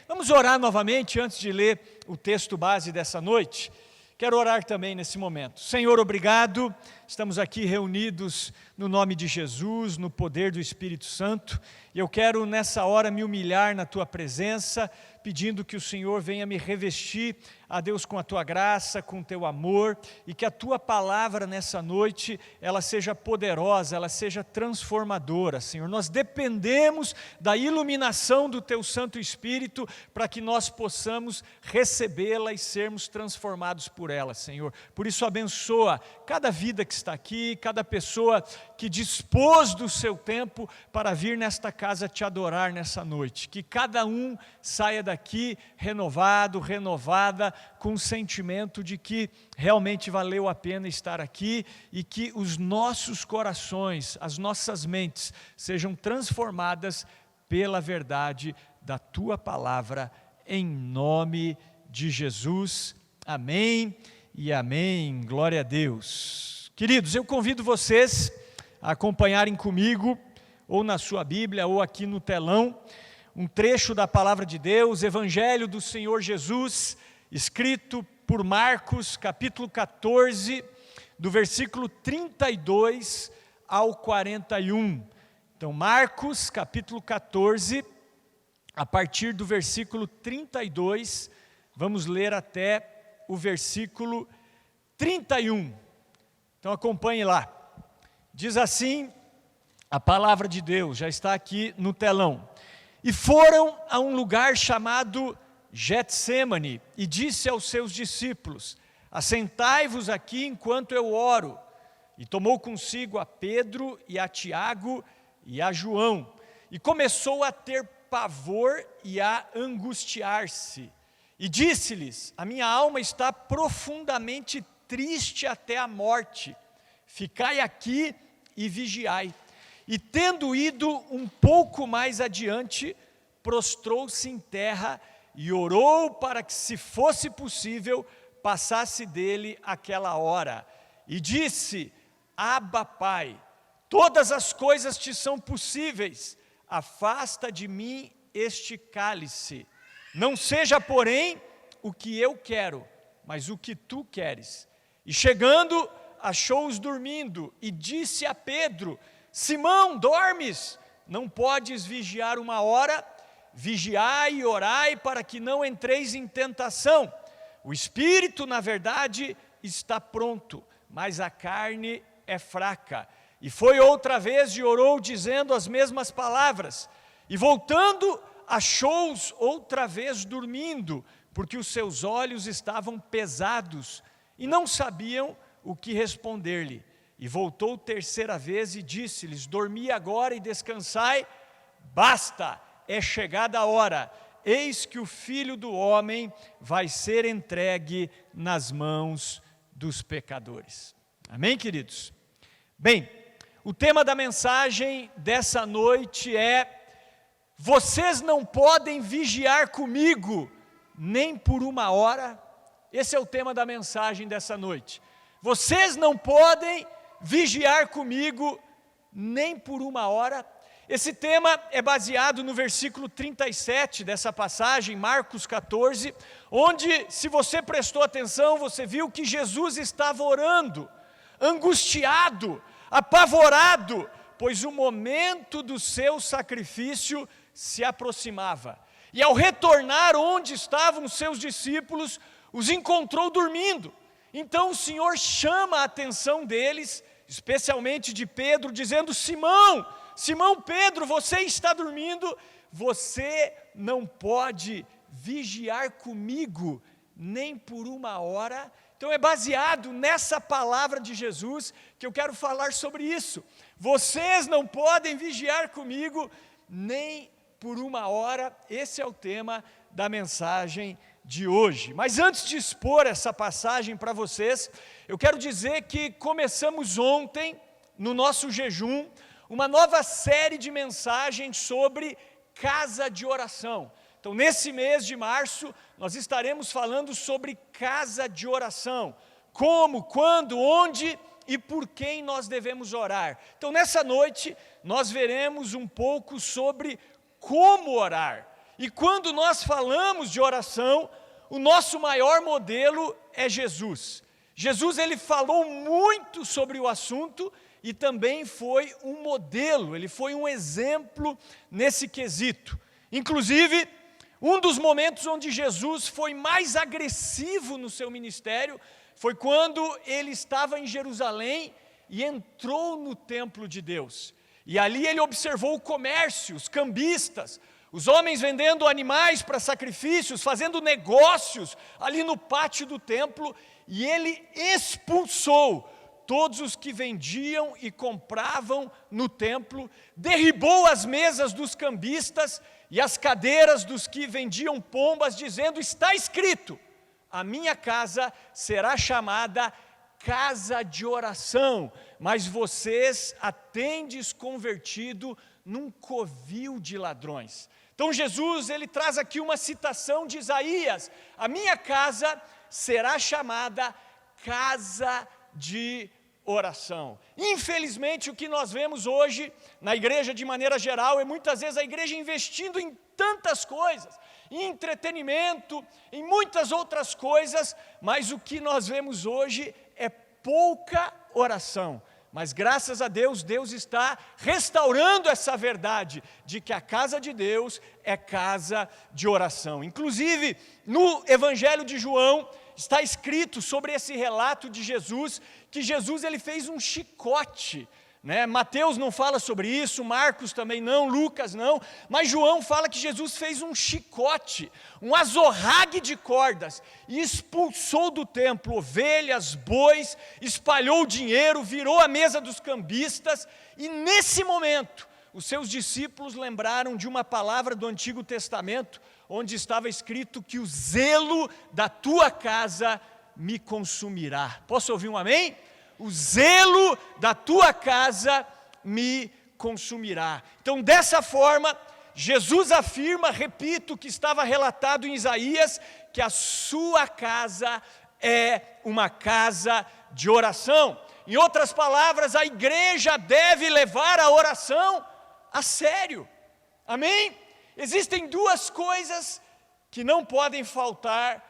Vamos orar novamente antes de ler o texto base dessa noite. Quero orar também nesse momento. Senhor, obrigado. Estamos aqui reunidos no nome de Jesus, no poder do Espírito Santo. E eu quero nessa hora me humilhar na Tua presença, pedindo que o Senhor venha me revestir, a Deus, com a Tua graça, com o Teu amor, e que a Tua palavra nessa noite, ela seja poderosa, ela seja transformadora, Senhor. Nós dependemos da iluminação do Teu Santo Espírito, para que nós possamos recebê-la e sermos transformados por ela, Senhor. Por isso abençoa cada vida que está aqui, cada pessoa que dispôs do seu tempo para vir nesta casa Te adorar nessa noite. Que cada um saia daqui renovado, renovada, com o sentimento de que realmente valeu a pena estar aqui e que os nossos corações, as nossas mentes sejam transformadas pela verdade da Tua palavra, em nome de Jesus. Amém e amém. Glória a Deus. Queridos, eu convido vocês a acompanharem comigo, ou na sua Bíblia, ou aqui no telão, um trecho da palavra de Deus, Evangelho do Senhor Jesus, escrito por Marcos, capítulo 14, do versículo 32 ao 41. Então, Marcos, capítulo 14, a partir do versículo 32, vamos ler até o versículo 31. Então, acompanhe lá. Diz assim a palavra de Deus, já está aqui no telão. E foram a um lugar chamado Getsêmani, e disse aos seus discípulos: assentai-vos aqui enquanto eu oro. E tomou consigo a Pedro e a Tiago e a João, e começou a ter pavor e a angustiar-se. E disse-lhes: a minha alma está profundamente triste até a morte. Ficai aqui e vigiai. E tendo ido um pouco mais adiante, prostrou-se em terra e orou para que, se fosse possível, passasse dele aquela hora. E disse: Abba, Pai, todas as coisas te são possíveis, afasta de mim este cálice. Não seja, porém, o que eu quero, mas o que tu queres. E chegando, achou-os dormindo, e disse a Pedro: Simão, dormes? Não podes vigiar uma hora? Vigiai e orai para que não entreis em tentação. O espírito, na verdade, está pronto, mas a carne é fraca. E foi outra vez e orou, dizendo as mesmas palavras. E voltando, achou-os outra vez dormindo, porque os seus olhos estavam pesados, e não sabiam o que responder-lhe. E voltou terceira vez e disse-lhes: dormi agora e descansai, basta, é chegada a hora, eis que o Filho do Homem vai ser entregue nas mãos dos pecadores. Amém, queridos? Bem, o tema da mensagem dessa noite é: vocês não podem vigiar comigo, nem por uma hora. Esse é o tema da mensagem dessa noite. Vocês não podem vigiar comigo, nem por uma hora. Esse tema é baseado no versículo 37 dessa passagem, Marcos 14, onde, se você prestou atenção, você viu que Jesus estava orando, angustiado, apavorado, pois o momento do seu sacrifício se aproximava. E ao retornar onde estavam os seus discípulos, os encontrou dormindo. Então o Senhor chama a atenção deles, especialmente de Pedro, dizendo: Simão, Simão Pedro, você está dormindo, você não pode vigiar comigo, nem por uma hora. Então é baseado nessa palavra de Jesus que eu quero falar sobre isso. Vocês não podem vigiar comigo, nem por uma hora. Esse é o tema da mensagem de hoje. Mas antes de expor essa passagem para vocês, eu quero dizer que começamos ontem, no nosso jejum, uma nova série de mensagens sobre casa de oração. Então, nesse mês de março, nós estaremos falando sobre casa de oração. Como, quando, onde e por quem nós devemos orar. Então, nessa noite, nós veremos um pouco sobre como orar. E quando nós falamos de oração, o nosso maior modelo é Jesus. Jesus, ele falou muito sobre o assunto e também foi um modelo, ele foi um exemplo nesse quesito. Inclusive, um dos momentos onde Jesus foi mais agressivo no seu ministério foi quando ele estava em Jerusalém e entrou no templo de Deus. E ali ele observou o comércio, os cambistas, os homens vendendo animais para sacrifícios, fazendo negócios ali no pátio do templo, e ele expulsou todos os que vendiam e compravam no templo, derribou as mesas dos cambistas e as cadeiras dos que vendiam pombas, dizendo: está escrito, a minha casa será chamada casa de oração, mas vocês a tendes convertido num covil de ladrões. Então Jesus, ele traz aqui uma citação de Isaías: a minha casa será chamada casa de oração. Infelizmente, o que nós vemos hoje na igreja de maneira geral é muitas vezes a igreja investindo em tantas coisas, em entretenimento, em muitas outras coisas, mas o que nós vemos hoje é pouca oração. Mas graças a Deus, Deus está restaurando essa verdade de que a casa de Deus é casa de oração. Inclusive, no Evangelho de João, está escrito sobre esse relato de Jesus, que Jesus ele fez um chicote, né? Mateus não fala sobre isso, Marcos também não, Lucas não, mas João fala que Jesus fez um chicote, um azorrague de cordas, e expulsou do templo ovelhas, bois, espalhou o dinheiro, virou a mesa dos cambistas, e nesse momento, os seus discípulos lembraram de uma palavra do Antigo Testamento, onde estava escrito que o zelo da tua casa me consumirá. Posso ouvir um amém? O zelo da tua casa me consumirá. Então, dessa forma, Jesus afirma, repito, que estava relatado em Isaías, que a sua casa é uma casa de oração. Em outras palavras, a igreja deve levar a oração a sério. Amém? Existem duas coisas que não podem faltar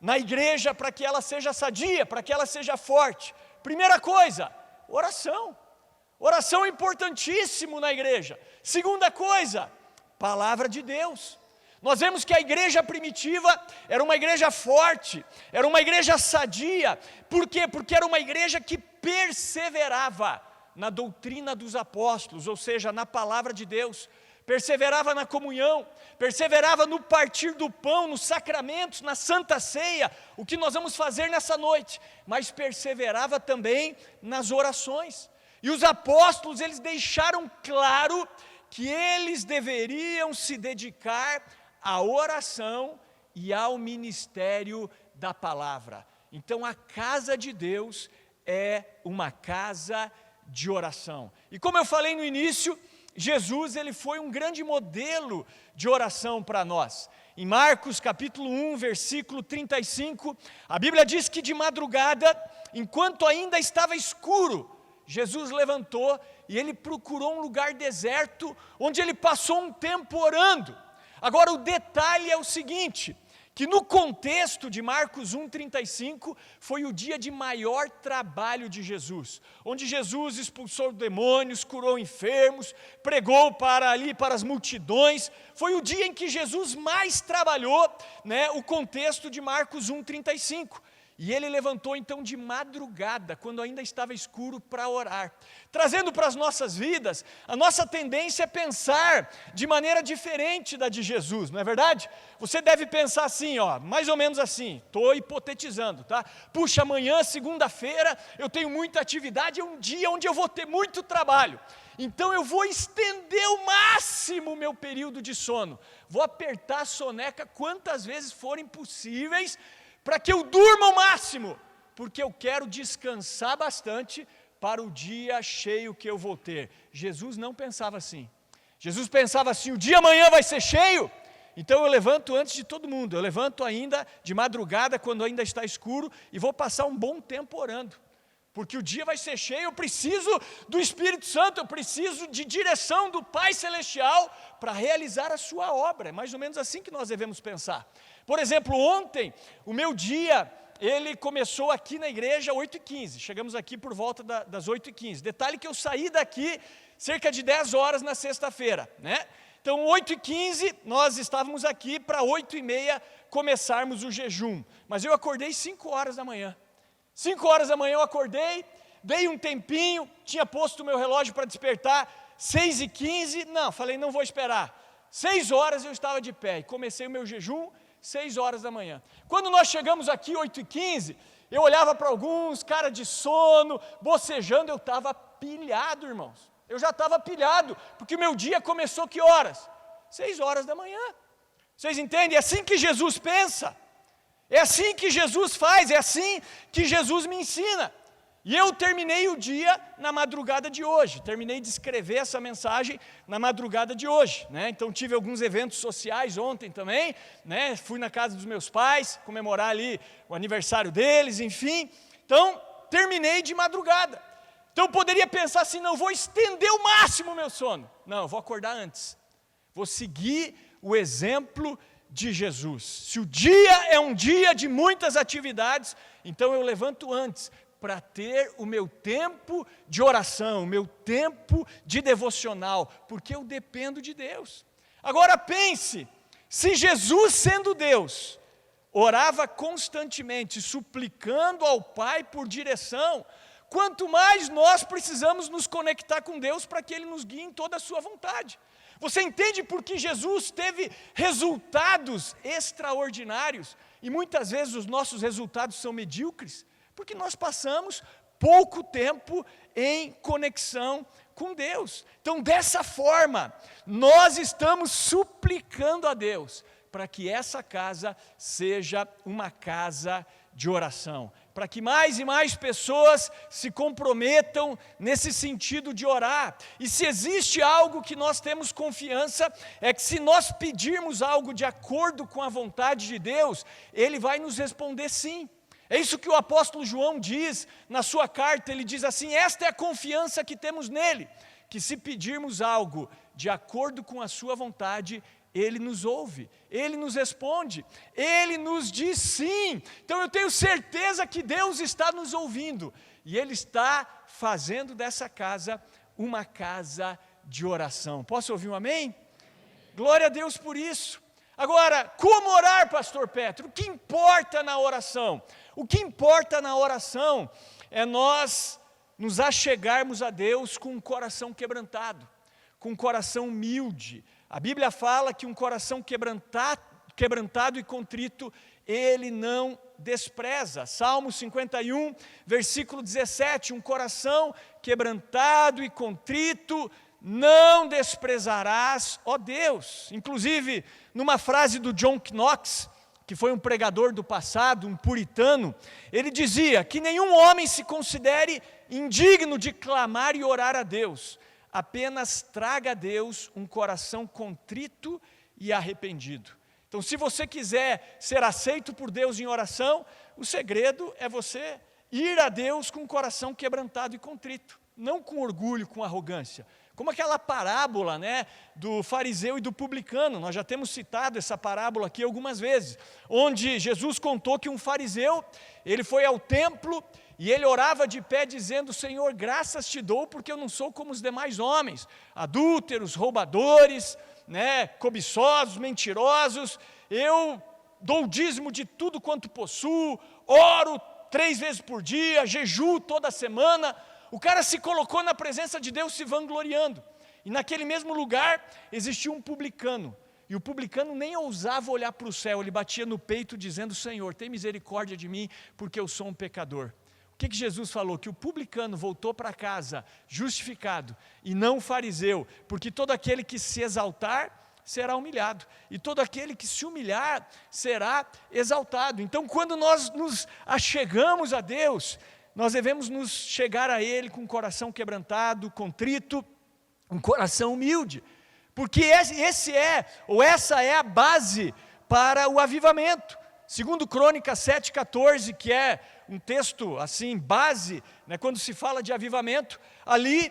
na igreja para que ela seja sadia, para que ela seja forte. Primeira coisa, oração. Oração é importantíssimo na igreja. Segunda coisa, palavra de Deus. Nós vemos que a igreja primitiva era uma igreja forte, era uma igreja sadia. Por quê? Porque era uma igreja que perseverava na doutrina dos apóstolos, ou seja, na palavra de Deus. Perseverava na comunhão, perseverava no partir do pão, nos sacramentos, na Santa Ceia, o que nós vamos fazer nessa noite, mas perseverava também nas orações. E os apóstolos, eles deixaram claro que eles deveriam se dedicar à oração e ao ministério da palavra. Então, a casa de Deus é uma casa de oração. E como eu falei no início, Jesus, ele foi um grande modelo de oração para nós. Em Marcos capítulo 1, versículo 35, a Bíblia diz que de madrugada, enquanto ainda estava escuro, Jesus levantou e ele procurou um lugar deserto, onde ele passou um tempo orando. Agora, o detalhe é o seguinte, que no contexto de Marcos 1,35, foi o dia de maior trabalho de Jesus, onde Jesus expulsou demônios, curou enfermos, pregou para as multidões. Foi o dia em que Jesus mais trabalhou, né, o contexto de Marcos 1,35. E ele levantou então de madrugada, quando ainda estava escuro, para orar. Trazendo para as nossas vidas, a nossa tendência é pensar de maneira diferente da de Jesus, não é verdade? Você deve pensar assim, mais ou menos assim, estou hipotetizando, tá? Puxa, amanhã, segunda-feira, eu tenho muita atividade, é um dia onde eu vou ter muito trabalho. Então eu vou estender ao máximo o meu período de sono. Vou apertar a soneca quantas vezes forem possíveis, para que eu durma ao máximo, porque eu quero descansar bastante para o dia cheio que eu vou ter. Jesus não pensava assim. Jesus pensava assim, o dia amanhã vai ser cheio, então eu levanto antes de todo mundo, eu levanto ainda de madrugada, quando ainda está escuro, e vou passar um bom tempo orando. porque o dia vai ser cheio, eu preciso do Espírito Santo, eu preciso de direção do Pai Celestial para realizar a sua obra. É mais ou menos assim que nós devemos pensar. Por exemplo, ontem, o meu dia, ele começou aqui na igreja às 8h15, chegamos aqui por volta das 8h15. Detalhe que eu saí daqui cerca de 10 horas na sexta-feira, né? Então, 8h15, nós estávamos aqui para 8h30 começarmos o jejum. Mas eu acordei 5 horas da manhã. 5 horas da manhã eu acordei, dei um tempinho, tinha posto o meu relógio para despertar, 6h15, não, falei, não vou esperar. 6 horas eu estava de pé e comecei o meu jejum, 6 horas da manhã. Quando nós chegamos aqui, 8h15, eu olhava para alguns, cara de sono, bocejando, eu estava pilhado, irmãos. Eu já estava pilhado, porque o meu dia começou que horas? 6 horas da manhã. Vocês entendem? É assim que Jesus pensa. É assim que Jesus faz, é assim que Jesus me ensina. E eu terminei o dia na madrugada de hoje, terminei de escrever essa mensagem na madrugada de hoje, né? Então tive alguns eventos sociais ontem também, né? Fui na casa dos meus pais, comemorar ali o aniversário deles, enfim. Então, terminei de madrugada. Então eu poderia pensar assim, não, vou estender o máximo o meu sono. Não, eu vou acordar antes. Vou seguir o exemplo de Jesus. Se o dia é um dia de muitas atividades, então eu levanto antes, para ter o meu tempo de oração, o meu tempo de devocional, porque eu dependo de Deus. Agora pense, se Jesus sendo Deus, orava constantemente, suplicando ao Pai por direção, quanto mais nós precisamos nos conectar com Deus para que Ele nos guie em toda a sua vontade. Você entende por que Jesus teve resultados extraordinários e muitas vezes os nossos resultados são medíocres? Porque nós passamos pouco tempo em conexão com Deus. Então, dessa forma, nós estamos suplicando a Deus para que essa casa seja uma casa de oração, para que mais e mais pessoas se comprometam nesse sentido de orar. E se existe algo que nós temos confiança, é que se nós pedirmos algo de acordo com a vontade de Deus, Ele vai nos responder sim. É isso que o apóstolo João diz na sua carta, ele diz assim, esta é a confiança que temos nele, que se pedirmos algo de acordo com a sua vontade, Ele nos ouve, Ele nos responde, Ele nos diz sim. Então eu tenho certeza que Deus está nos ouvindo, e Ele está fazendo dessa casa uma casa de oração. Posso ouvir um amém? Glória a Deus por isso. Agora, como orar, pastor Petro? O que importa na oração? O que importa na oração é nós nos achegarmos a Deus com um coração quebrantado, com um coração humilde. A Bíblia fala que um coração quebrantado e contrito, Ele não despreza. Salmo 51, versículo 17, um coração quebrantado e contrito, não desprezarás, ó Deus. Inclusive, numa frase do John Knox, que foi um pregador do passado, um puritano, ele dizia que nenhum homem se considere indigno de clamar e orar a Deus, apenas traga a Deus um coração contrito e arrependido. Então, se você quiser ser aceito por Deus em oração, o segredo é você ir a Deus com um coração quebrantado e contrito, não com orgulho, com arrogância. Como aquela parábola, né, do fariseu e do publicano, nós já temos citado essa parábola aqui algumas vezes, onde Jesus contou que um fariseu, ele foi ao templo e ele orava de pé dizendo, Senhor, graças te dou porque eu não sou como os demais homens, adúlteros, roubadores, né, cobiçosos, mentirosos, eu dou o dízimo de tudo quanto possuo, oro 3 vezes por dia, jejuo toda semana. O cara se colocou na presença de Deus se vangloriando. E naquele mesmo lugar existia um publicano. E o publicano nem ousava olhar para o céu, ele batia no peito dizendo, Senhor, tem misericórdia de mim, porque eu sou um pecador. O que Jesus falou? Que o publicano voltou para casa justificado, e não o fariseu, porque todo aquele que se exaltar será humilhado, e todo aquele que se humilhar será exaltado. Então, quando nós nos achegamos a Deus, nós devemos nos chegar a Ele com um coração quebrantado, contrito, um coração humilde, porque essa é a base para o avivamento. Segundo Crônicas 7,14, que é um texto assim, base, né, quando se fala de avivamento, ali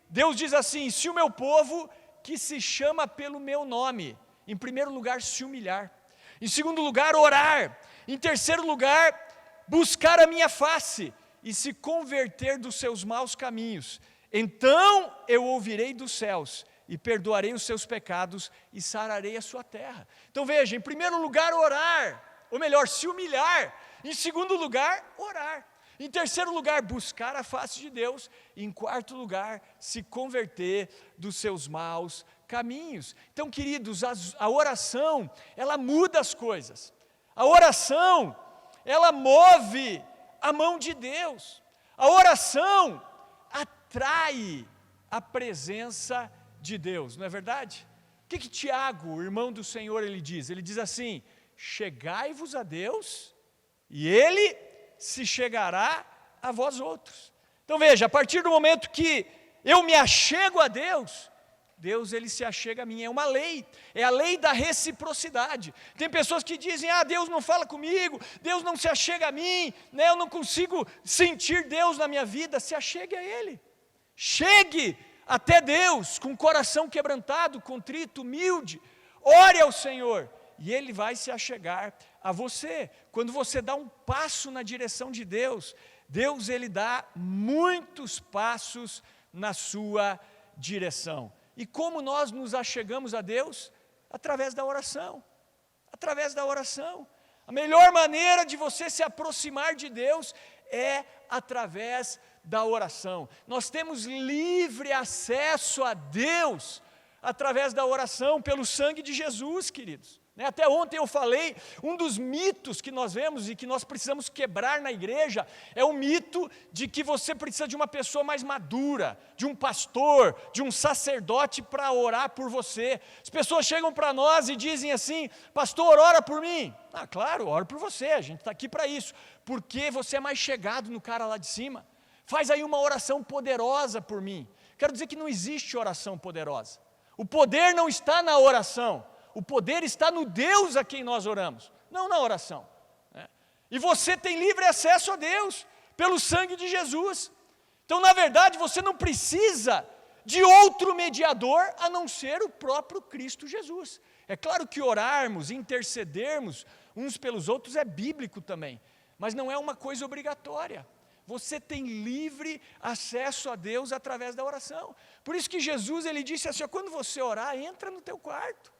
Deus diz assim: se o meu povo, que se chama pelo meu nome, em primeiro lugar se humilhar, em segundo lugar orar, em terceiro lugar buscar a minha face e se converter dos seus maus caminhos, então eu ouvirei dos céus e perdoarei os seus pecados e sararei a sua terra. Então veja, em primeiro lugar orar, ou melhor, se humilhar. Em segundo lugar, orar. Em terceiro lugar, buscar a face de Deus. E em quarto lugar, se converter dos seus maus caminhos. Então, queridos, a oração, ela muda as coisas. A oração, ela move a mão de Deus. A oração atrai a presença de Deus, não é verdade? O que Tiago, o irmão do Senhor, ele diz? Ele diz assim: chegai-vos a Deus, e Ele se chegará a vós outros. Então veja, a partir do momento que eu me achego a Deus, Deus ele se achega a mim, é uma lei, é a lei da reciprocidade. Tem pessoas que dizem: Deus não fala comigo, Deus não se achega a mim, né, eu não consigo sentir Deus na minha vida. Se achegue a Ele, chegue até Deus com o coração quebrantado, contrito, humilde, ore ao Senhor, e Ele vai se achegar a você. Quando você dá um passo na direção de Deus, Deus ele dá muitos passos na sua direção. E como nós nos achegamos a Deus? Através da oração. Através da oração. A melhor maneira de você se aproximar de Deus é através da oração. Nós temos livre acesso a Deus através da oração, pelo sangue de Jesus, queridos. Até ontem eu falei, um dos mitos que nós vemos e que nós precisamos quebrar na igreja, é o mito de que você precisa de uma pessoa mais madura, de um pastor, de um sacerdote para orar por você. As pessoas chegam para nós e dizem assim: pastor, ora por mim. Claro, oro por você, a gente está aqui para isso, porque você é mais chegado no cara lá de cima. Faz aí uma oração poderosa por mim. Quero dizer que não existe oração poderosa. O poder não está na oração. O poder está no Deus a quem nós oramos, não na oração. E você tem livre acesso a Deus pelo sangue de Jesus. Então, na verdade, você não precisa de outro mediador a não ser o próprio Cristo Jesus. É claro que orarmos, intercedermos uns pelos outros é bíblico também, mas não é uma coisa obrigatória. Você tem livre acesso a Deus através da oração. Por isso que Jesus ele disse assim: quando você orar, entra no teu quarto.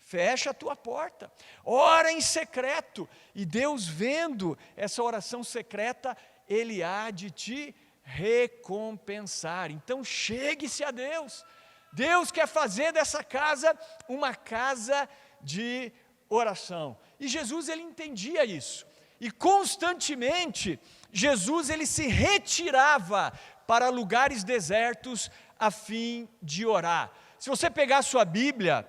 Fecha a tua porta, ora em secreto, e Deus, vendo essa oração secreta, Ele há de te recompensar. Então chegue-se a Deus. Deus quer fazer dessa casa uma casa de oração. E Jesus ele entendia isso. E constantemente Jesus ele se retirava para lugares desertos a fim de orar. Se você pegar a sua Bíblia,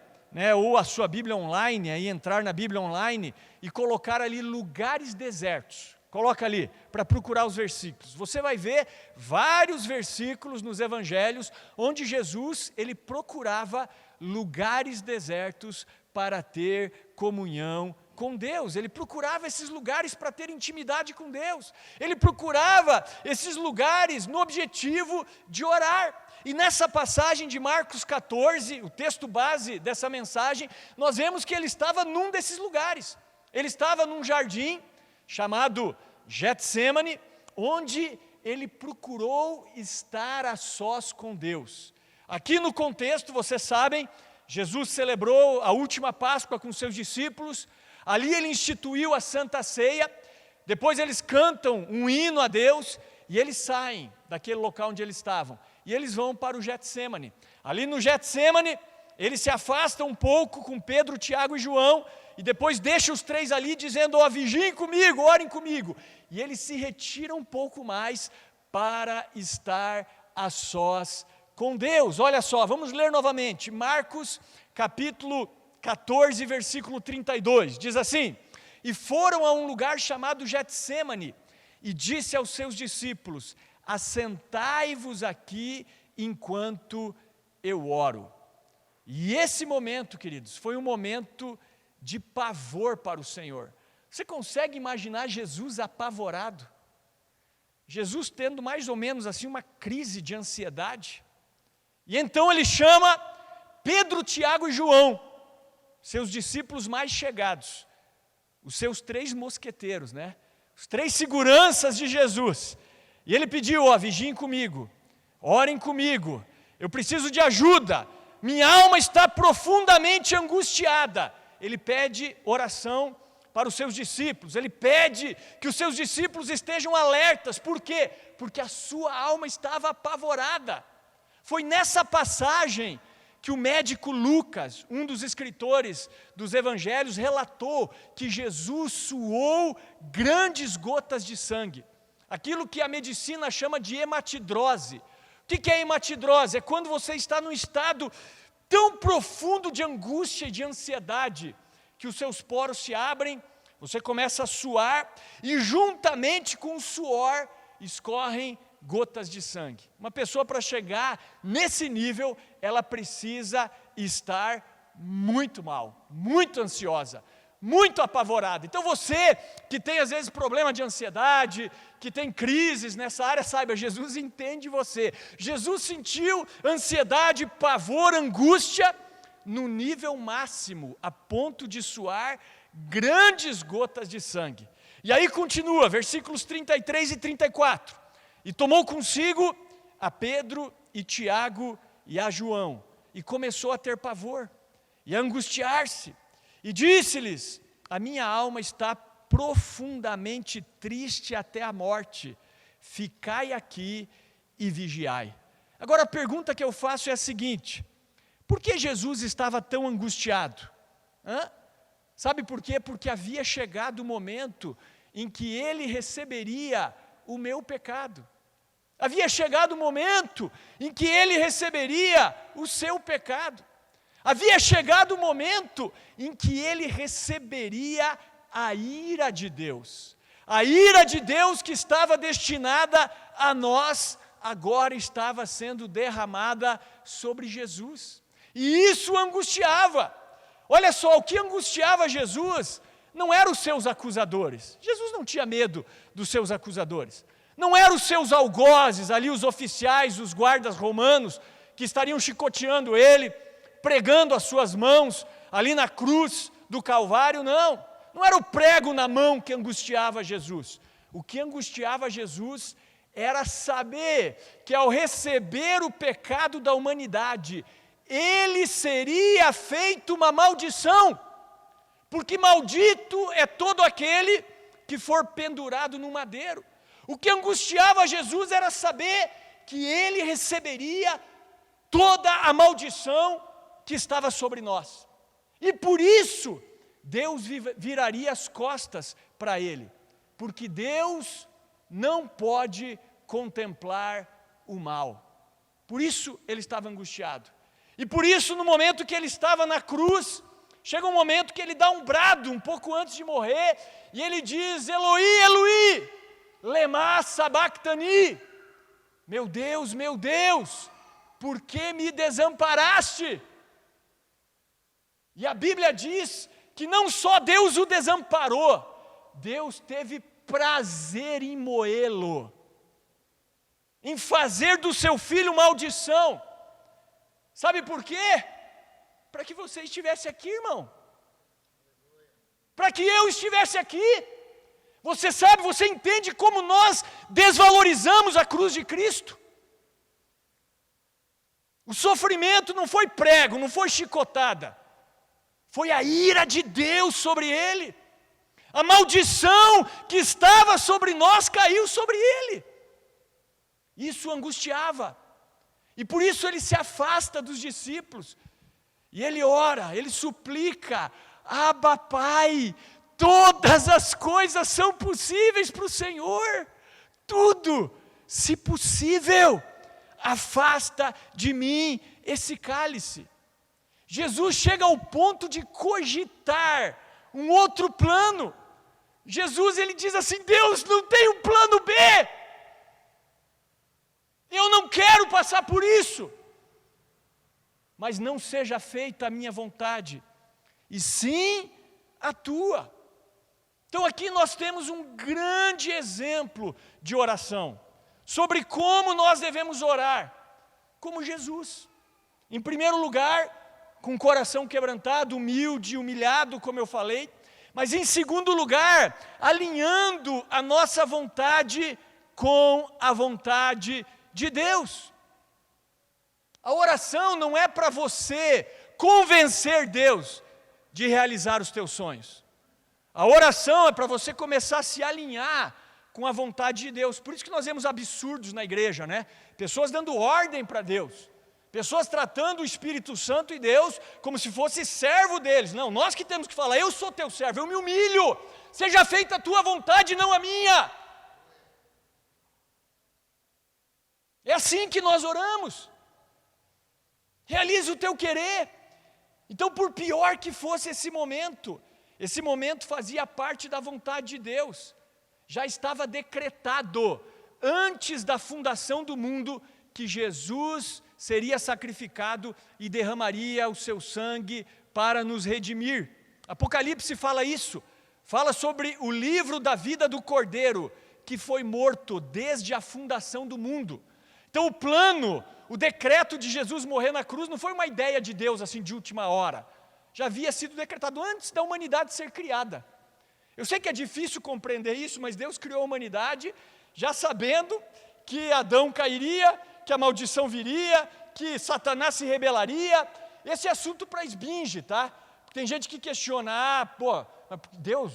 ou a sua Bíblia online, aí entrar na Bíblia online e colocar ali lugares desertos, coloca ali para procurar os versículos, você vai ver vários versículos nos evangelhos, onde Jesus ele procurava lugares desertos para ter comunhão com Deus. Ele procurava esses lugares para ter intimidade com Deus, ele procurava esses lugares no objetivo de orar. E nessa passagem de Marcos 14, o texto base dessa mensagem, nós vemos que ele estava num desses lugares. Ele estava num jardim chamado Getsemane, onde ele procurou estar a sós com Deus. Aqui no contexto, vocês sabem, Jesus celebrou a última Páscoa com seus discípulos, ali ele instituiu a Santa Ceia, depois eles cantam um hino a Deus, e eles saem daquele local onde eles estavam, e eles vão para o Getsemane. Ali no Getsemane, eles se afastam um pouco com Pedro, Tiago e João, e depois deixa os três ali dizendo: vigiem comigo, orem comigo. E eles se retiram um pouco mais para estar a sós com Deus. Olha só, vamos ler novamente, Marcos capítulo 14, versículo 32, diz assim: e foram a um lugar chamado Getsemane, e disse aos seus discípulos: assentai-vos aqui enquanto eu oro. E esse momento, queridos, foi um momento de pavor para o Senhor. Você consegue imaginar Jesus apavorado? Jesus tendo mais ou menos assim uma crise de ansiedade. E então ele chama Pedro, Tiago e João, seus discípulos mais chegados, os seus 3 mosqueteiros, né? Os 3 seguranças de Jesus. E ele pediu, vigiem comigo, orem comigo, eu preciso de ajuda, minha alma está profundamente angustiada. Ele pede oração para os seus discípulos, ele pede que os seus discípulos estejam alertas. Por quê? Porque a sua alma estava apavorada. Foi nessa passagem que o médico Lucas, um dos escritores dos evangelhos, relatou que Jesus suou grandes gotas de sangue. Aquilo que a medicina chama de hematidrose. O que é hematidrose? É quando você está num estado tão profundo de angústia e de ansiedade, que os seus poros se abrem, você começa a suar, e juntamente com o suor escorrem gotas de sangue. Uma pessoa, para chegar nesse nível, ela precisa estar muito mal, muito ansiosa, muito apavorada. Então você que tem às vezes problema de ansiedade, que tem crises nessa área, saiba, Jesus entende você. Jesus sentiu ansiedade, pavor, angústia no nível máximo, a ponto de suar grandes gotas de sangue. E aí continua, versículos 33 e 34. E tomou consigo a Pedro e Tiago e a João, e começou a ter pavor, e a angustiar-se, e disse-lhes: a minha alma está profundamente triste até a morte, ficai aqui e vigiai. Agora a pergunta que eu faço é a seguinte: por que Jesus estava tão angustiado? Sabe por quê? Porque havia chegado o momento em que ele receberia o meu pecado. Havia chegado o momento em que ele receberia o seu pecado. Havia chegado o momento em que ele receberia a ira de Deus. A ira de Deus que estava destinada a nós, agora estava sendo derramada sobre Jesus. E isso angustiava. Olha só, o que angustiava Jesus não eram os seus acusadores. Jesus não tinha medo dos seus acusadores. Não eram os seus algozes, ali os oficiais, os guardas romanos, que estariam chicoteando ele, pregando as suas mãos ali na cruz do Calvário, não. Não era o prego na mão que angustiava Jesus. O que angustiava Jesus era saber que ao receber o pecado da humanidade, ele seria feito uma maldição, porque maldito é todo aquele que for pendurado no madeiro. O que angustiava Jesus era saber que ele receberia toda a maldição que estava sobre nós. E por isso, Deus viraria as costas para ele, porque Deus não pode contemplar o mal. Por isso ele estava angustiado. E por isso, no momento que ele estava na cruz, chega um momento que ele dá um brado, um pouco antes de morrer, e ele diz: Eloi, Eloi, lema sabachthani. Meu Deus, por que me desamparaste? E a Bíblia diz que não só Deus o desamparou, Deus teve prazer em moê-lo, em fazer do seu filho maldição. Sabe por quê? Para que você estivesse aqui, irmão. Para que eu estivesse aqui. Você sabe, você entende como nós desvalorizamos a cruz de Cristo? O sofrimento não foi prego, não foi chicotada. Foi a ira de Deus sobre ele. A maldição que estava sobre nós caiu sobre ele. Isso angustiava. E por isso ele se afasta dos discípulos. E ele ora, ele suplica: Abba, Pai, todas as coisas são possíveis para o Senhor. Tudo, se possível, afasta de mim esse cálice. Jesus chega ao ponto de cogitar um outro plano. Jesus, ele diz assim: Deus, não tem um plano B. Eu não quero passar por isso. Mas não seja feita a minha vontade, e sim a tua. Então aqui nós temos um grande exemplo de oração, sobre como nós devemos orar, como Jesus. Em primeiro lugar, com o coração quebrantado, humilde, humilhado, como eu falei, mas em segundo lugar, alinhando a nossa vontade com a vontade de Deus. A oração não é para você convencer Deus de realizar os teus sonhos. A oração é para você começar a se alinhar com a vontade de Deus. Por isso que nós vemos absurdos na igreja, né? Pessoas dando ordem para Deus. Pessoas tratando o Espírito Santo e Deus como se fosse servo deles. Não, nós que temos que falar, eu sou teu servo, eu me humilho. Seja feita a tua vontade, não a minha. É assim que nós oramos. Realiza o teu querer. Então, por pior que fosse esse momento fazia parte da vontade de Deus. Já estava decretado, antes da fundação do mundo, que Jesus seria sacrificado e derramaria o seu sangue para nos redimir. Apocalipse fala isso, fala sobre o livro da vida do Cordeiro, que foi morto desde a fundação do mundo. Então o plano, o decreto de Jesus morrer na cruz não foi uma ideia de Deus assim de última hora. Já havia sido decretado antes da humanidade ser criada. Eu sei que é difícil compreender isso, mas Deus criou a humanidade já sabendo que Adão cairia, que a maldição viria, que Satanás se rebelaria. Esse é assunto para esbinge, tá? Tem gente que questiona,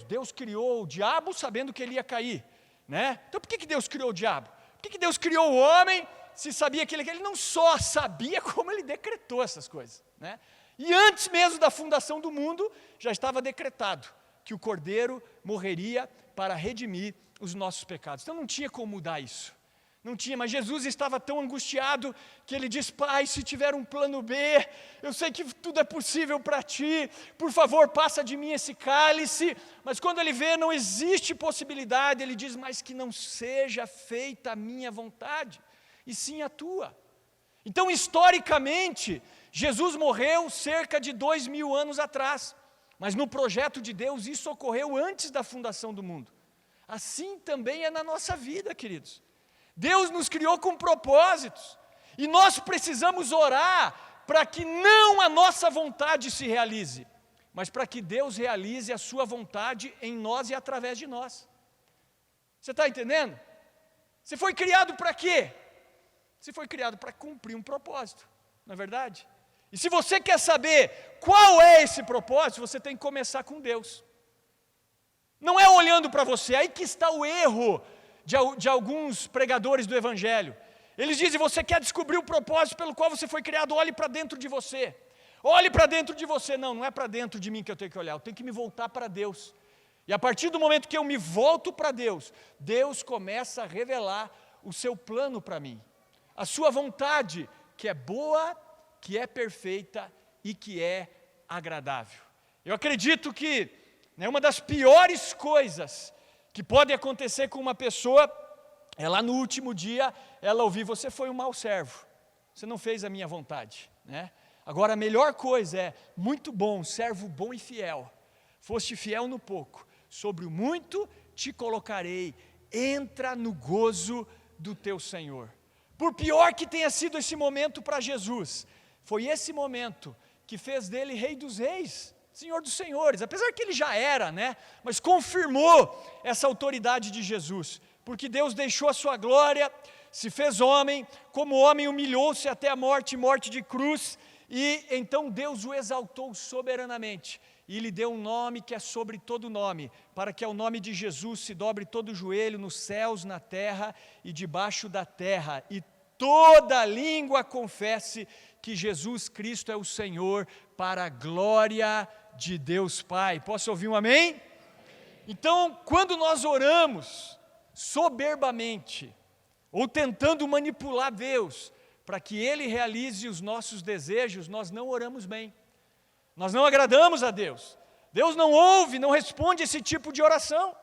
Deus criou o diabo sabendo que ele ia cair, né? Então por que Deus criou o diabo? Por que Deus criou o homem se sabia que ele não só sabia, como ele decretou essas coisas, né? E antes mesmo da fundação do mundo, já estava decretado que o Cordeiro morreria para redimir os nossos pecados. Então não tinha como mudar isso. Não tinha, mas Jesus estava tão angustiado que ele diz, Pai, se tiver um plano B, eu sei que tudo é possível para ti, por favor, passa de mim esse cálice. Mas quando ele vê, não existe possibilidade, ele diz, mas que não seja feita a minha vontade, e sim a tua. Então, historicamente, Jesus morreu cerca de 2000 anos atrás, mas no projeto de Deus isso ocorreu antes da fundação do mundo. Assim também é na nossa vida, queridos. Deus nos criou com propósitos, e nós precisamos orar para que não a nossa vontade se realize, mas para que Deus realize a sua vontade em nós e através de nós. Você está entendendo? Você foi criado para quê? Você foi criado para cumprir um propósito, não é verdade? E se você quer saber qual é esse propósito, você tem que começar com Deus. Não é olhando para você, aí que está o erro de alguns pregadores do Evangelho. Eles dizem, você quer descobrir o propósito pelo qual você foi criado, olhe para dentro de você. Olhe para dentro de você. Não é para dentro de mim que eu tenho que olhar, eu tenho que me voltar para Deus. E a partir do momento que eu me volto para Deus, Deus começa a revelar o seu plano para mim. A sua vontade, que é boa, que é perfeita e que é agradável. Eu acredito que uma das piores coisas que pode acontecer com uma pessoa é lá no último dia ela ouvir, você foi um mau servo, você não fez a minha vontade, né? Agora a melhor coisa é, muito bom, servo bom e fiel, foste fiel no pouco, sobre o muito te colocarei, entra no gozo do teu Senhor. Por pior que tenha sido esse momento para Jesus, foi esse momento que fez dele Rei dos Reis, Senhor dos Senhores, apesar que ele já era, né? Mas confirmou essa autoridade de Jesus, porque Deus deixou a sua glória, se fez homem, como homem humilhou-se até a morte, morte de cruz, e então Deus o exaltou soberanamente, e lhe deu um nome que é sobre todo nome, para que ao nome de Jesus se dobre todo o joelho nos céus, na terra e debaixo da terra, e toda língua confesse que Jesus Cristo é o Senhor, para a glória de Deus Pai. Posso ouvir um amém? Então, quando nós oramos soberbamente, ou tentando manipular Deus, para que Ele realize os nossos desejos, nós não oramos bem. Nós não agradamos a Deus. Deus não ouve, não responde esse tipo de oração.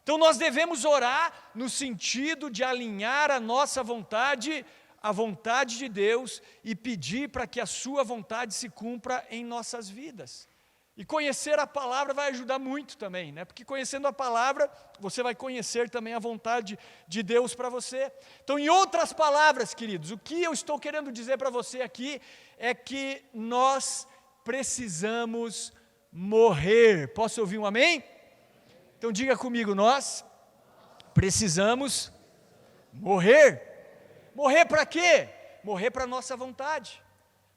Então nós devemos orar no sentido de alinhar a nossa vontade à vontade de Deus e pedir para que a sua vontade se cumpra em nossas vidas. E conhecer a palavra vai ajudar muito também, né? Porque conhecendo a palavra, você vai conhecer também a vontade de Deus para você. Então, em outras palavras, queridos, o que eu estou querendo dizer para você aqui é que nós precisamos morrer. Posso ouvir um amém? Então diga comigo, nós precisamos morrer. Morrer para quê? Morrer para a nossa vontade,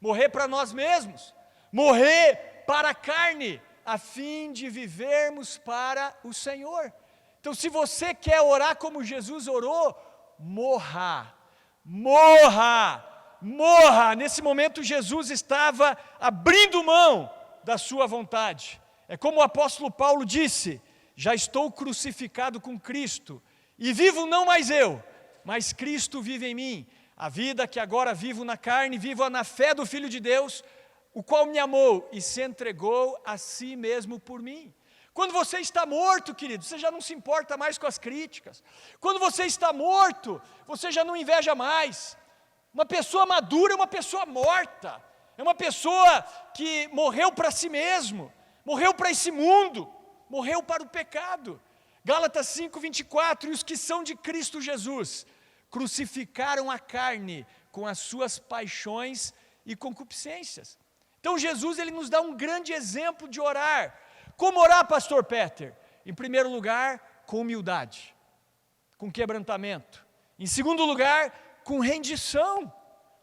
morrer para nós mesmos, morrer para a carne, a fim de vivermos para o Senhor. Então, se você quer orar como Jesus orou, morra, morra, morra. Nesse momento, Jesus estava abrindo mão da sua vontade. É como o apóstolo Paulo disse: já estou crucificado com Cristo, e vivo não mais eu, mas Cristo vive em mim. A vida que agora vivo na carne, vivo na fé do Filho de Deus, o qual me amou e se entregou a si mesmo por mim. Quando você está morto, querido, você já não se importa mais com as críticas. Quando você está morto, você já não inveja mais. Uma pessoa madura é uma pessoa morta, é uma pessoa que morreu para si mesmo, morreu para esse mundo, morreu para o pecado. Gálatas 5:24, e os que são de Cristo Jesus crucificaram a carne com as suas paixões e concupiscências. Então Jesus, ele nos dá um grande exemplo de orar. Como orar, pastor Peter? Em primeiro lugar, com humildade, com quebrantamento. Em segundo lugar, com rendição,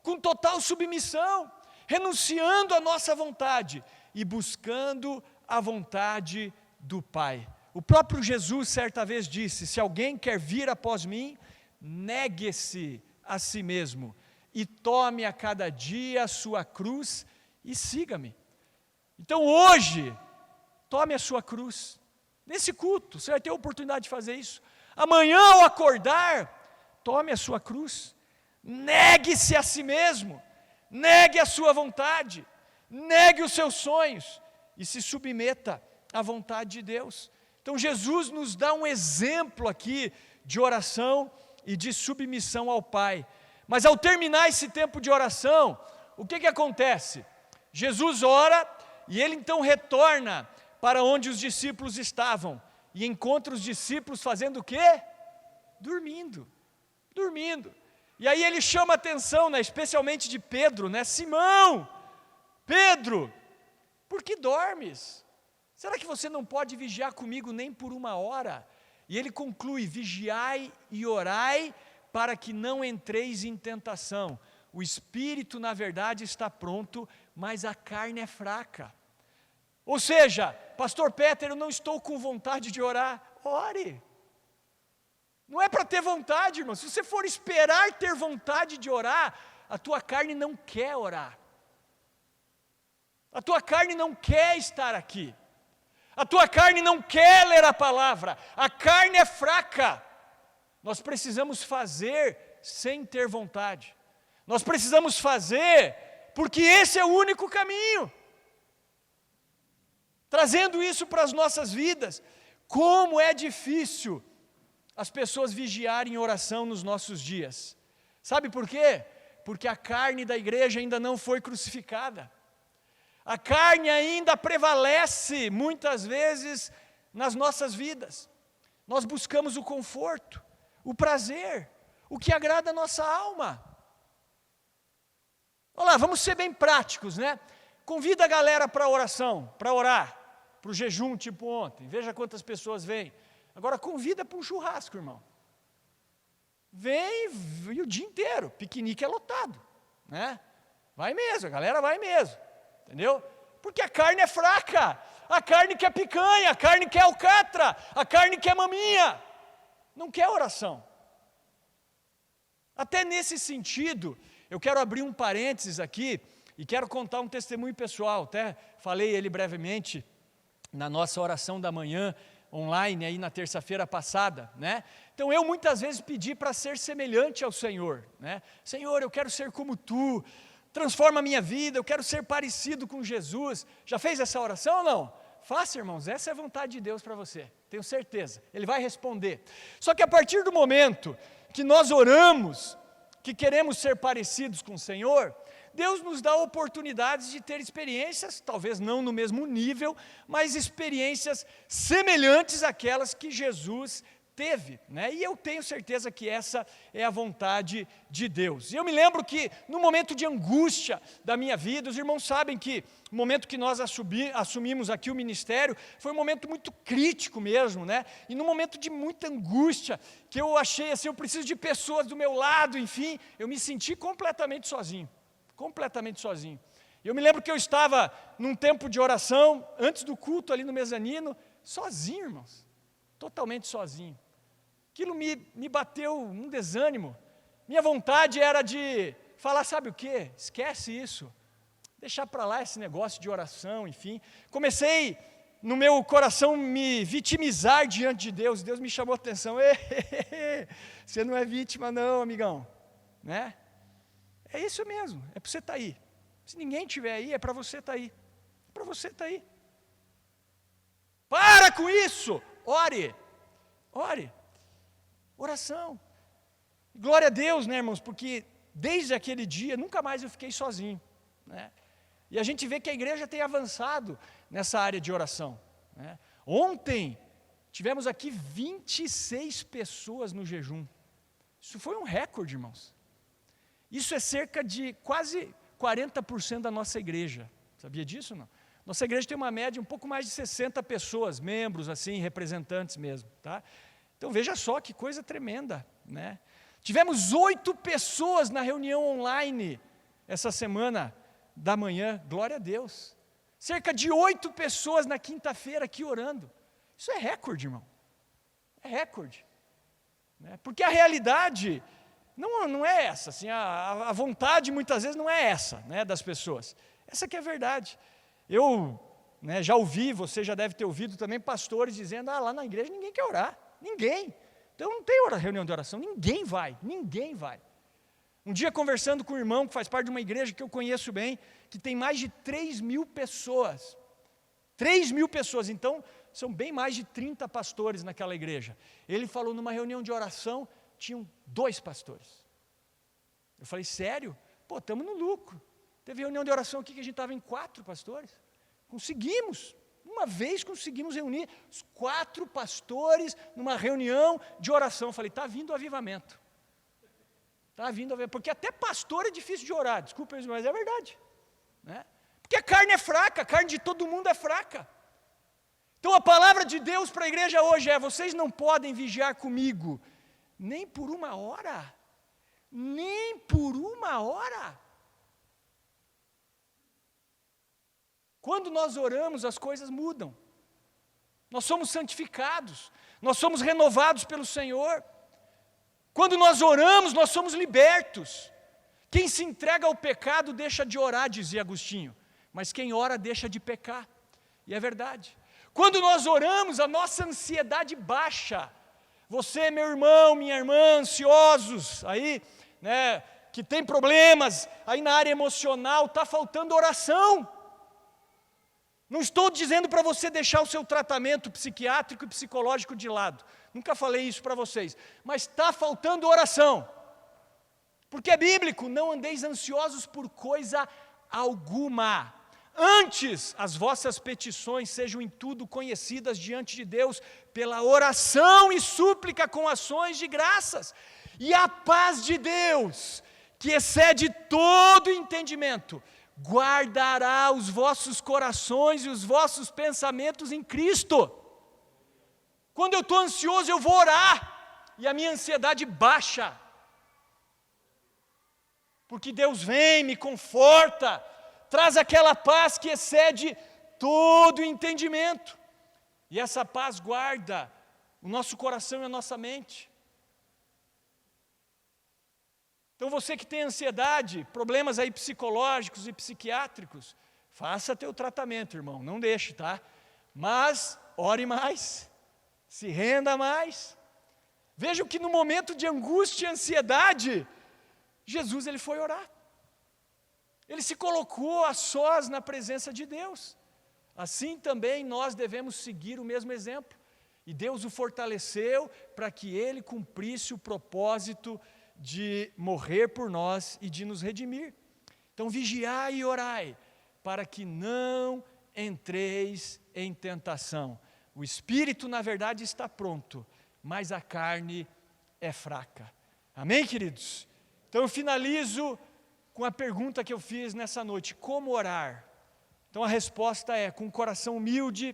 com total submissão, renunciando à nossa vontade e buscando a vontade do Pai. O próprio Jesus certa vez disse: se alguém quer vir após mim, negue-se a si mesmo e tome a cada dia a sua cruz e siga-me. Então hoje, tome a sua cruz. Nesse culto, você vai ter a oportunidade de fazer isso. Amanhã ao acordar, tome a sua cruz. Negue-se a si mesmo. Negue a sua vontade. Negue os seus sonhos. E se submeta à vontade de Deus. Então Jesus nos dá um exemplo aqui de oração e de submissão ao Pai. Mas ao terminar esse tempo de oração, o que acontece? Jesus ora e ele então retorna para onde os discípulos estavam e encontra os discípulos fazendo o quê? Dormindo. E aí ele chama a atenção, né, especialmente de Pedro, né? Simão, Pedro, por que dormes? Será que você não pode vigiar comigo nem por uma hora? E ele conclui: vigiai e orai para que não entreis em tentação. O espírito, na verdade, está pronto, mas a carne é fraca. Ou seja, pastor Peter, eu não estou com vontade de orar. Ore. Não é para ter vontade, irmão. Se você for esperar ter vontade de orar, a tua carne não quer orar. A tua carne não quer estar aqui. A tua carne não quer ler a palavra. A carne é fraca. Nós precisamos fazer sem ter vontade. Nós precisamos fazer porque esse é o único caminho. Trazendo isso para as nossas vidas, como é difícil as pessoas vigiarem em oração nos nossos dias. Sabe por quê? Porque a carne da igreja ainda não foi crucificada. A carne ainda prevalece muitas vezes nas nossas vidas. Nós buscamos o conforto, o prazer, o que agrada a nossa alma. Olha lá, vamos ser bem práticos, né? Convida a galera para a oração, para orar, para o jejum tipo ontem. Veja quantas pessoas vêm. Agora convida para um churrasco, irmão. Vem e o dia inteiro, piquenique é lotado, né? Vai mesmo, a galera vai mesmo, entendeu? Porque a carne é fraca, a carne quer picanha, a carne quer alcatra, a carne quer maminha, não quer oração. Até nesse sentido, eu quero abrir um parênteses aqui e quero contar um testemunho pessoal. Até falei ele brevemente na nossa oração da manhã, online, aí na terça-feira passada, né? Então eu muitas vezes pedi para ser semelhante ao Senhor, né? Senhor, eu quero ser como Tu, transforma a minha vida, eu quero ser parecido com Jesus. Já fez essa oração ou não? Faça, irmãos, essa é a vontade de Deus para você, tenho certeza, Ele vai responder. Só que a partir do momento que nós oramos, que queremos ser parecidos com o Senhor, Deus nos dá oportunidades de ter experiências, talvez não no mesmo nível, mas experiências semelhantes àquelas que Jesus teve, né? E eu tenho certeza que essa é a vontade de Deus. E eu me lembro que no momento de angústia da minha vida, os irmãos sabem que o momento que nós assumimos aqui o ministério foi um momento muito crítico mesmo, né? E no momento de muita angústia, que eu achei assim, eu preciso de pessoas do meu lado, enfim, eu me senti completamente sozinho. Eu me lembro que eu estava num tempo de oração, antes do culto ali no mezanino, sozinho, irmãos, totalmente sozinho. Aquilo me bateu um desânimo. Minha vontade era de falar, sabe o quê? Esquece isso. Deixar para lá esse negócio de oração, enfim. Comecei, no meu coração, me vitimizar diante de Deus. Deus me chamou a atenção. Você não é vítima não, amigão. Né? É isso mesmo, é para você estar aí. Se ninguém estiver aí, é para você estar aí. É para você estar aí. Para com isso! Ore. Oração. Glória a Deus, né, irmãos, porque desde aquele dia, nunca mais eu fiquei sozinho, né? E a gente vê que a igreja tem avançado nessa área de oração, né? Ontem, tivemos aqui 26 pessoas no jejum. Isso foi um recorde, irmãos. Isso é cerca de quase 40% da nossa igreja. Sabia disso ou não? Nossa igreja tem uma média um pouco mais de 60 pessoas, membros, assim, representantes mesmo, tá? Então veja só que coisa tremenda, né? Tivemos 8 pessoas na reunião online essa semana da manhã, glória a Deus. Cerca de 8 pessoas na quinta-feira aqui orando. Isso é recorde, irmão. É recorde. Né? Porque a realidade não é essa, assim, a vontade muitas vezes não é essa, né, das pessoas. Essa que é a verdade. Eu, né, já ouvi, você já deve ter ouvido também pastores dizendo, lá na igreja ninguém quer orar. Ninguém. Então não tem reunião de oração, ninguém vai. Um dia conversando com um irmão que faz parte de uma igreja que eu conheço bem, que tem mais de 3.000 pessoas. 3.000 pessoas, então são bem mais de 30 pastores naquela igreja. Ele falou numa reunião de oração, tinham 2 pastores. Eu falei, sério? Pô, estamos no lucro. Teve reunião de oração aqui que a gente estava em 4 pastores. Conseguimos. Uma vez conseguimos reunir os 4 pastores numa reunião de oração. Eu falei, está vindo o avivamento. Está vindo o avivamento. Porque até pastor é difícil de orar, desculpa, mas é verdade. Né? Porque a carne é fraca, a carne de todo mundo é fraca. Então a palavra de Deus para a igreja hoje é, vocês não podem vigiar comigo, nem por 1 hora. Nem por 1 hora. Quando nós oramos, as coisas mudam. Nós somos santificados, nós somos renovados pelo Senhor. Quando nós oramos, nós somos libertos. Quem se entrega ao pecado deixa de orar, dizia Agostinho, mas quem ora deixa de pecar. E é verdade. Quando nós oramos, a nossa ansiedade baixa. Você, meu irmão, minha irmã, ansiosos aí, né, que tem problemas aí na área emocional, está faltando oração. Não estou dizendo para você deixar o seu tratamento psiquiátrico e psicológico de lado. Nunca falei isso para vocês. Mas está faltando oração. Porque é bíblico, não andeis ansiosos por coisa alguma. Antes, as vossas petições sejam em tudo conhecidas diante de Deus, pela oração e súplica com ações de graças. E a paz de Deus, que excede todo entendimento, guardará os vossos corações e os vossos pensamentos em Cristo. Quando eu estou ansioso, eu vou orar, e a minha ansiedade baixa. Porque Deus vem, me conforta, traz aquela paz que excede todo entendimento. E essa paz guarda o nosso coração e a nossa mente. Então você que tem ansiedade, problemas aí psicológicos e psiquiátricos, faça teu tratamento, irmão, não deixe, tá? Mas ore mais, se renda mais. Vejam que no momento de angústia e ansiedade, Jesus ele foi orar. Ele se colocou a sós na presença de Deus. Assim também nós devemos seguir o mesmo exemplo. E Deus o fortaleceu para que ele cumprisse o propósito de morrer por nós e de nos redimir. Então vigiai e orai, para que não entreis em tentação. O espírito, na verdade, está pronto, mas a carne é fraca. Amém, queridos? Então eu finalizo com a pergunta que eu fiz nessa noite: como orar? Então a resposta é: com o coração humilde,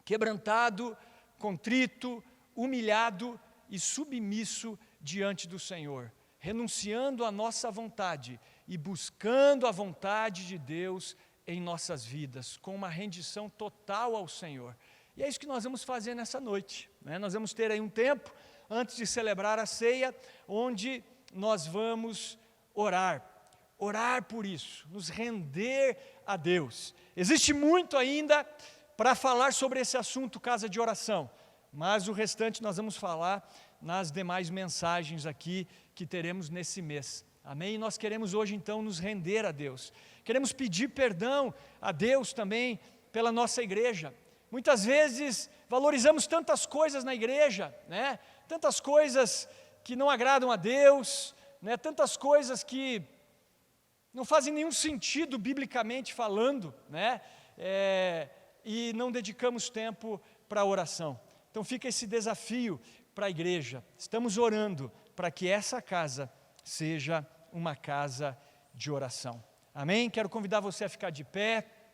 quebrantado, contrito, humilhado e submisso diante do Senhor, renunciando à nossa vontade e buscando a vontade de Deus em nossas vidas, com uma rendição total ao Senhor. E é isso que nós vamos fazer nessa noite, né? Nós vamos ter aí um tempo, antes de celebrar a ceia, onde nós vamos orar por isso, nos render a Deus. Existe muito ainda para falar sobre esse assunto, casa de oração, mas o restante nós vamos falar nas demais mensagens aqui que teremos nesse mês. Amém? E nós queremos hoje então nos render a Deus. Queremos pedir perdão a Deus também pela nossa igreja. Muitas vezes valorizamos tantas coisas na igreja, né? Tantas coisas que não agradam a Deus, né? Tantas coisas que não fazem nenhum sentido biblicamente falando, né? E não dedicamos tempo para a oração. Então fica esse desafio para a igreja. Estamos orando para que essa casa seja uma casa de oração. Amém? Quero convidar você a ficar de pé.